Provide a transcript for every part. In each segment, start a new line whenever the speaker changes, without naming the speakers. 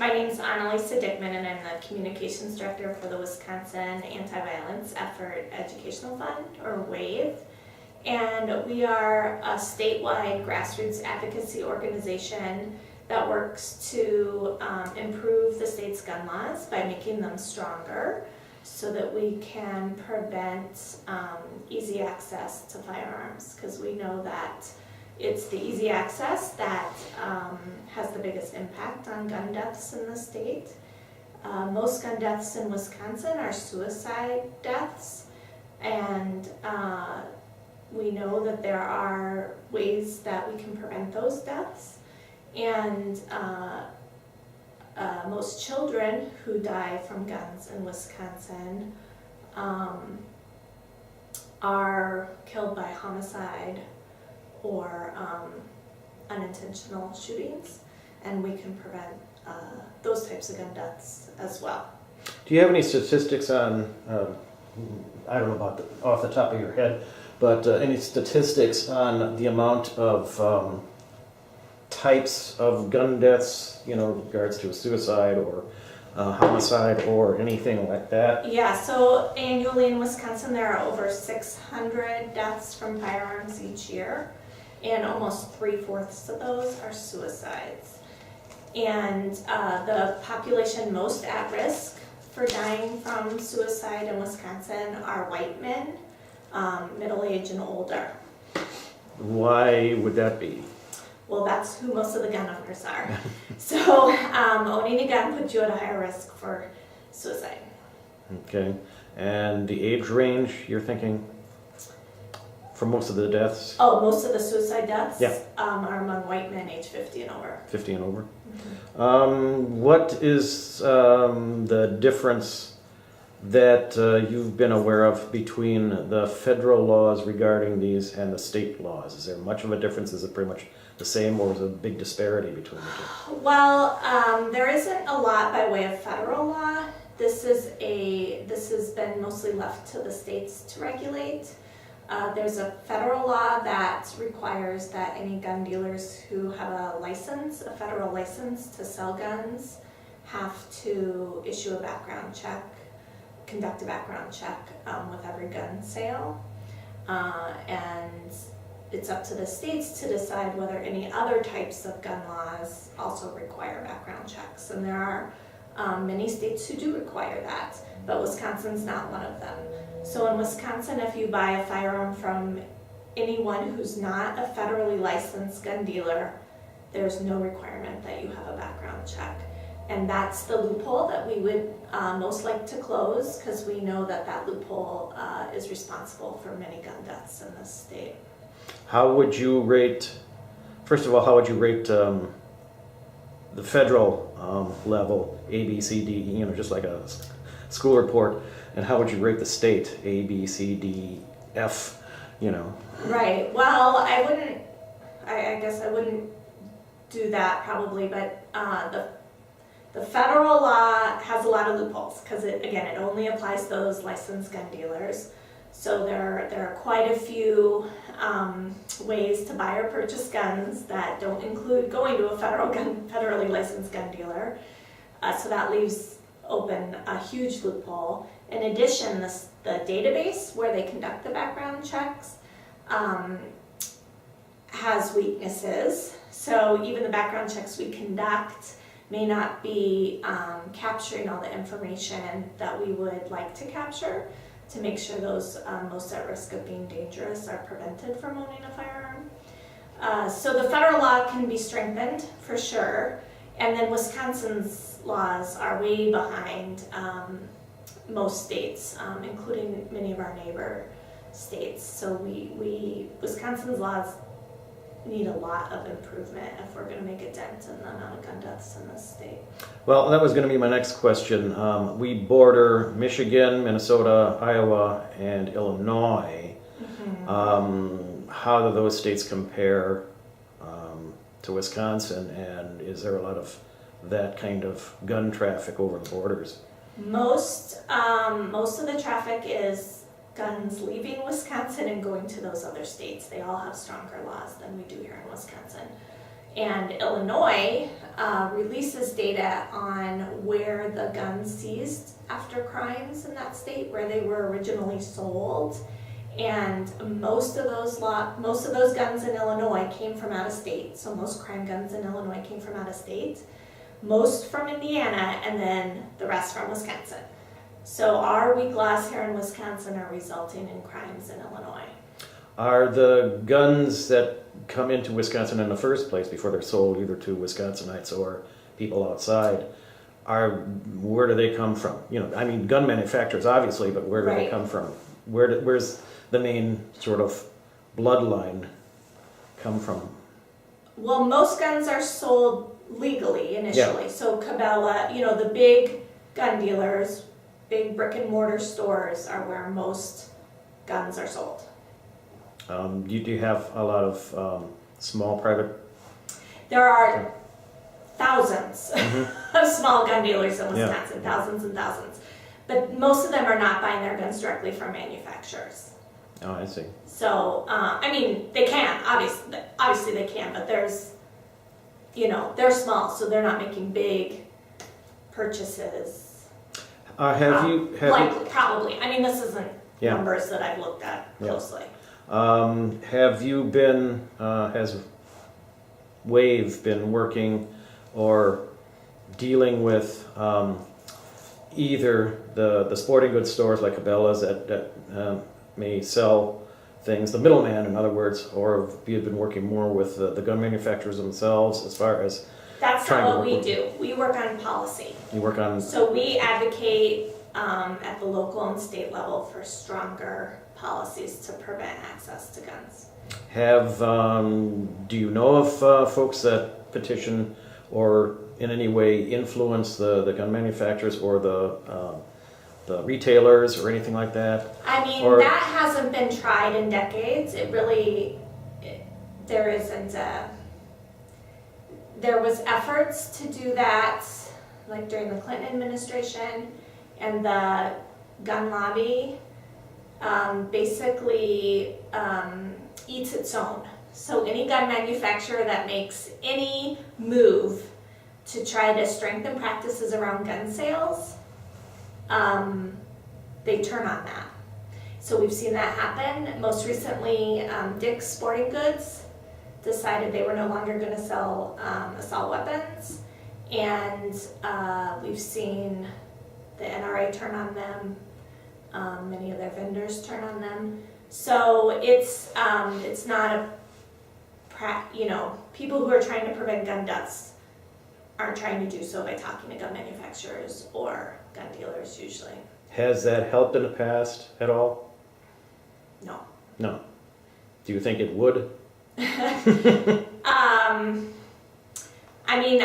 My name's Anneliese Dickman, and I'm the Communications Director for the Wisconsin Anti-Violence Effort Educational Fund, or W.A.V.E. And we are a statewide grassroots advocacy organization that works to improve the state's gun laws by making them stronger so that we can prevent easy access to firearms, because we know that it's the easy access that has the biggest impact on gun deaths in the state. Most gun deaths in Wisconsin are suicide deaths, and we know that there are ways that we can prevent those deaths. And most children who die from guns in Wisconsin are killed by homicide or unintentional shootings, and we can prevent those types of gun deaths as well.
Do you have any statistics on, I don't know about off the top of your head, but any statistics on the amount of types of gun deaths, in regards to a suicide or homicide or anything like that?
Yeah, so annually in Wisconsin there are over 600 deaths from firearms each year, and almost 3/4 of those are suicides. And the population most at risk for dying from suicide in Wisconsin are white men, middle age and older.
Why would that be?
Well, that's who most of the gun owners are. So owning a gun puts you at a higher risk for suicide.
Okay, and the age range you're thinking for most of the deaths?
Oh, most of the suicide deaths
Yeah.
are among white men age 50 and over.
50 and over.
Mm-hmm.
What is the difference that you've been aware of between the federal laws regarding these and the state laws? Is there much of a difference? Is it pretty much the same, or is there a big disparity between the two?
Well, there isn't a lot by way of federal law. This has been mostly left to the states to regulate. There's a federal law that requires that any gun dealers who have a federal license to sell guns, have to issue a background check, conduct a background check with every gun sale. And it's up to the states to decide whether any other types of gun laws also require background checks. And there are many states who do require that, but Wisconsin's not one of them. So in Wisconsin, if you buy a firearm from anyone who's not a federally licensed gun dealer, there's no requirement that you have a background check. And that's the loophole that we would most like to close, because we know that that loophole is responsible for many gun deaths in this state.
How would you rate, first of all, how would you rate the federal level, A, B, C, D, just like a school report, and how would you rate the state, A, B, C, D, F,
Right, well, I guess I wouldn't do that probably, but the federal law has a lot of loopholes, because it only applies to those licensed gun dealers. So there are quite a few ways to buy or purchase guns that don't include going to a federally licensed gun dealer. So that leaves open a huge loophole. In addition, the database where they conduct the background checks has weaknesses. So even the background checks we conduct may not be capturing all the information that we would like to capture to make sure those most at risk of being dangerous are prevented from owning a firearm. So the federal law can be strengthened for sure, and then Wisconsin's laws are way behind most states, including many of our neighbor states. So Wisconsin's laws need a lot of improvement if we're going to make a dent in the amount of gun deaths in this state.
Well, that was going to be my next question. We border Michigan, Minnesota, Iowa, and Illinois. Mm-hmm. How do those states compare to Wisconsin, and is there a lot of that kind of gun traffic over the borders?
Most of the traffic is guns leaving Wisconsin and going to those other states. They all have stronger laws than we do here in Wisconsin. And Illinois releases data on where the guns seized after crimes in that state, where they were originally sold. And most of those guns in Illinois came from out of state. So most crime guns in Illinois came from out of state. Most from Indiana, and then the rest from Wisconsin. So our weak laws here in Wisconsin are resulting in crimes in Illinois.
Are the guns that come into Wisconsin in the first place before they're sold either to Wisconsinites or people outside, where do they come from? I mean, gun manufacturers obviously, but where do they come from? Where's the main sort of bloodline come from?
Well, most guns are sold legally initially. Yeah. So Cabela, the big gun dealers, big brick and mortar stores are where most guns are sold. Do
you have a lot of small private?
There are thousands of small gun dealers in Wisconsin, thousands and thousands. But most of them are not buying their guns directly from manufacturers.
Oh, I see.
So, they can, obviously they can, but there's, they're small, so they're not making big purchases. Probably. This isn't numbers that I've looked at closely.
Have you been, has W.A.V.E been working or dealing with either the sporting goods stores like Cabela's that may sell things, the middleman in other words, or have you been working more with the gun manufacturers themselves as far as
That's not what we do. We work on policy.
You work on...
So we advocate at the local and state level for stronger policies to prevent access to guns.
Do you know of folks that petition or in any way influence the gun manufacturers or the retailers or anything like that?
That hasn't been tried in decades. There isn't there was efforts to do that, like during the Clinton administration, and the gun lobby basically eats its own. So any gun manufacturer that makes any move to try to strengthen practices around gun sales, they turn on that. So we've seen that happen. Most recently, Dick's Sporting Goods decided they were no longer going to sell assault weapons, and we've seen the NRA turn on them. Many of their vendors turn on them. So it's not people who are trying to prevent gun deaths aren't trying to do so by talking to gun manufacturers or gun dealers usually.
Has that helped in the past at all?
No.
No. Do you think it would?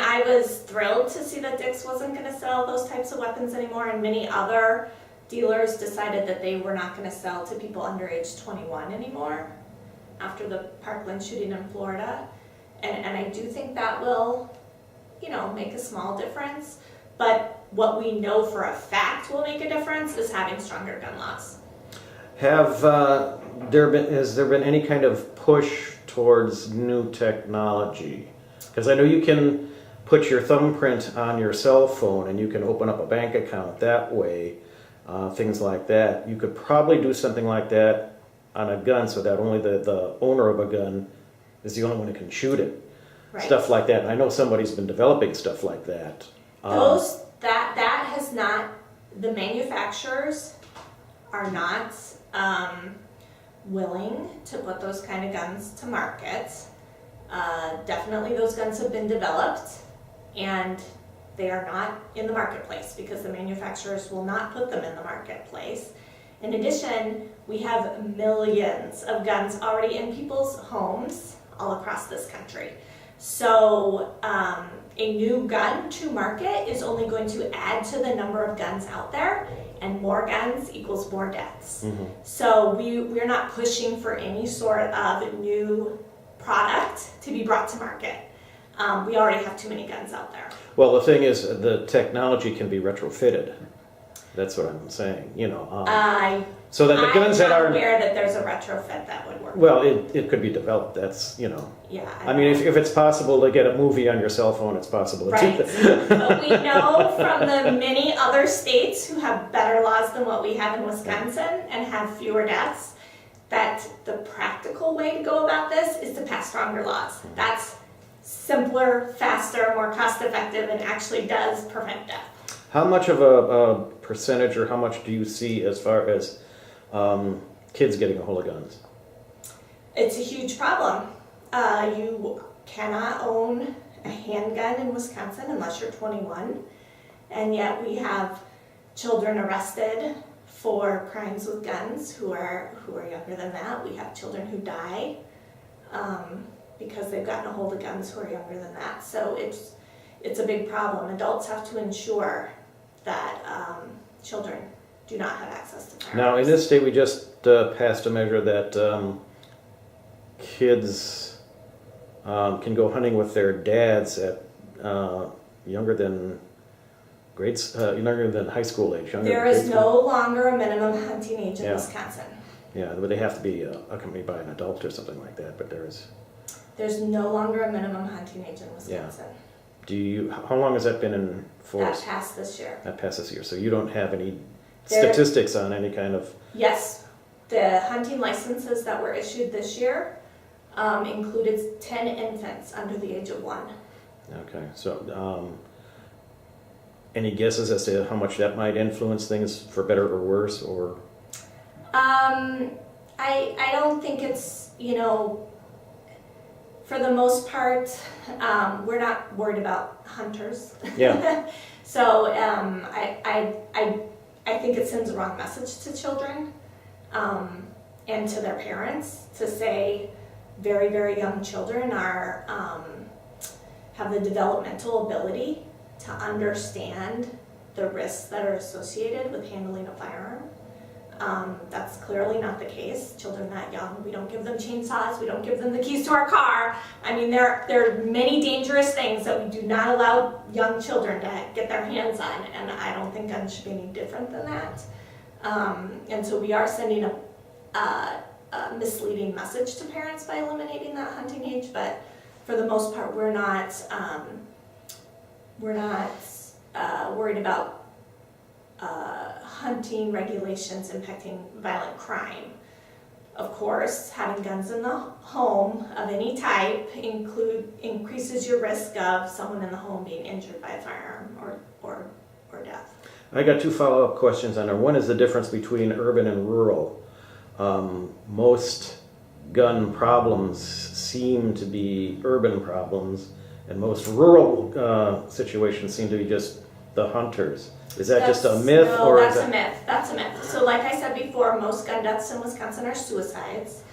I was thrilled to see that Dick's wasn't going to sell those types of weapons anymore, and many other dealers decided that they were not going to sell to people under age 21 anymore after the Parkland shooting in Florida. And I do think that will, make a small difference. But what we know for a fact will make a difference is having stronger gun laws.
Has there been any kind of push towards new technology? Because I know you can put your thumbprint on your cell phone and you can open up a bank account that way, things like that. You could probably do something like that on a gun so that only the owner of a gun is the only one who can shoot it. Right. Stuff like that. And I know somebody's been developing stuff like that.
That has not, the manufacturers are not willing to put those kind of guns to market. Definitely those guns have been developed and they are not in the marketplace because the manufacturers will not put them in the marketplace. In addition, we have millions of guns already in people's homes all across this country. So a new gun to market is only going to add to the number of guns out there, and more guns equals more deaths. Mm-hmm. So we're not pushing for any sort of new product to be brought to market. We already have too many guns out there.
Well, the thing is, the technology can be retrofitted. That's what I'm saying. So that the guns that
I'm
are,
aware that there's a retrofit that would work.
well, it could be developed, that's, you know.
Yeah.
I mean, if it's possible to get a movie on your cell phone, it's possible to do
Right.
that.
But we know from the many other states who have better laws than what we have in Wisconsin and have fewer deaths, that the practical way to go about this is to pass stronger laws. That's simpler, faster, more cost effective, and actually does prevent death.
How much of a percentage, or how much do you see as far as kids getting a hold of guns?
It's a huge problem. You cannot own a handgun in Wisconsin unless you're 21, and yet we have children arrested for crimes with guns who are younger than that. We have children who die because they've gotten a hold of guns who are younger than that. So it's a big problem. Adults have to ensure that children do not have access to firearms.
Now, in this state, we just passed a measure that kids can go hunting with their dads at younger than high school age.
There is no longer a minimum hunting age in Wisconsin.
Yeah, but they have to be accompanied by an adult or something like that. But
there's no longer a minimum hunting age in Wisconsin.
How long has that been in force?
That passed this year.
That passed this year. So you don't have any statistics on any kind of...
Yes. The hunting licenses that were issued this year included 10 infants under the age of 1.
Okay. So any guesses as to how much that might influence things for better or worse? Or
I don't think it's, for the most part, we're not worried about hunters.
Yeah.
So I think it sends a wrong message to children and to their parents to say very, very young children have the developmental ability to understand the risks that are associated with handling a firearm. That's clearly not the case. Children that young, we don't give them chainsaws, we don't give them the keys to our car. I mean, there are many dangerous things that we do not allow young children to get their hands on, and I don't think guns should be any different than that. And so we are sending a misleading message to parents by eliminating that hunting age, but for the most part, we're not worried about hunting regulations impacting violent crime. Of course, having guns in the home of any type increases your risk of someone in the home being injured by a firearm or death.
I got 2 follow-up questions on there. One is the difference between urban and rural. Most gun problems seem to be urban problems, and most rural situations seem to be just the hunters. Is that just a myth?
No,
or
that's a myth. That's a myth. So like I said before, most gun deaths in Wisconsin are suicides.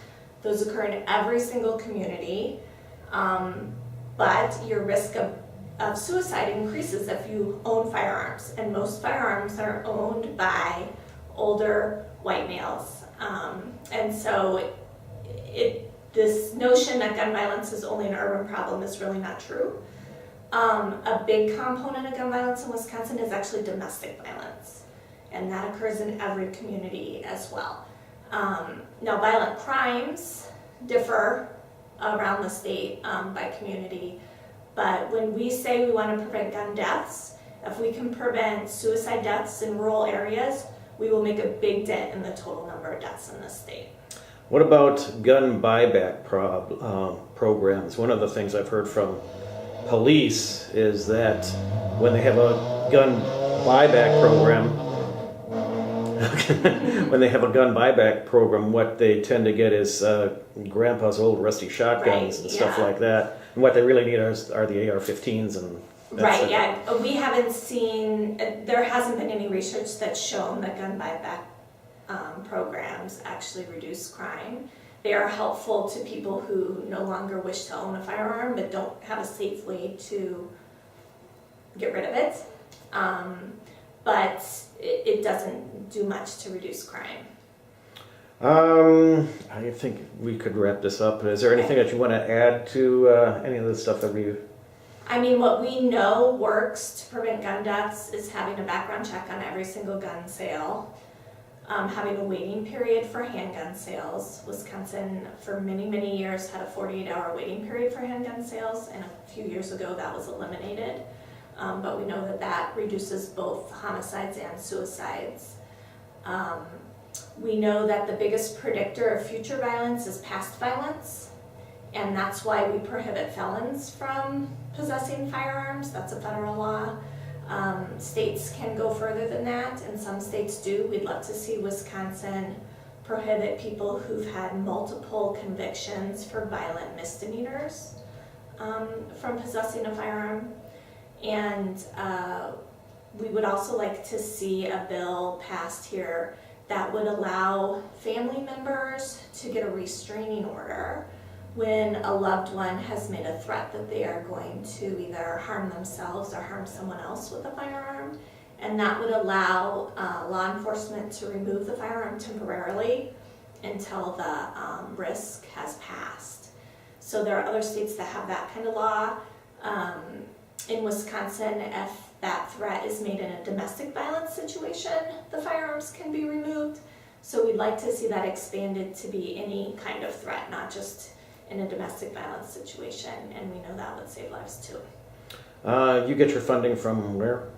Those occur in every single community. But your risk of suicide increases if you own firearms. And most firearms are owned by older white males. And so this notion that gun violence is only an urban problem is really not true. A big component of gun violence in Wisconsin is actually domestic violence, and that occurs in every community as well. Now, violent crimes differ around the state by community, but when we say we want to prevent gun deaths, if we can prevent suicide deaths in rural areas, we will make a big dent in the total number of deaths in the state.
What about gun buyback programs? One of the things I've heard from police is that when they have a gun buyback program, what they tend to get is grandpa's old rusty shotguns and stuff like that. And what they really need are the AR-15s and
Right, yeah. We haven't seen, there hasn't been any research that's shown that gun buyback programs actually reduce crime. They are helpful to people who no longer wish to own a firearm but don't have a safe way to get rid of it. But it doesn't do much to reduce crime.
I think we could wrap this up. Is there anything that you want to add to any of the stuff that we...
I mean, what we know works to prevent gun deaths is having a background check on every single gun sale. having a waiting period for handgun sales. Wisconsin, for many, many years, had a 48-hour waiting period for handgun sales, and a few years ago that was eliminated. But we know that that reduces both homicides and suicides. We know that the biggest predictor of future violence is past violence, and that's why we prohibit felons from possessing firearms. That's a federal law. States can go further than that, and some states do. We'd love to see Wisconsin prohibit people who've had multiple convictions for violent misdemeanors from possessing a firearm. And we would also like to see a bill passed here that would allow family members to get a restraining order when a loved one has made a threat that they are going to either harm themselves or harm someone else with a firearm. And that would allow law enforcement to remove the firearm temporarily until the risk has passed. So there are other states that have that kind of law. In Wisconsin, if that threat is made in a domestic violence situation, the firearms can be removed. So we'd like to see that expanded to be any kind of threat, not just in a domestic violence situation, and we know that would save lives too.
You get your funding from where?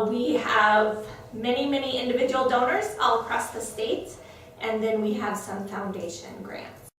We have many, many individual donors all across the state, and then we have some foundation grants.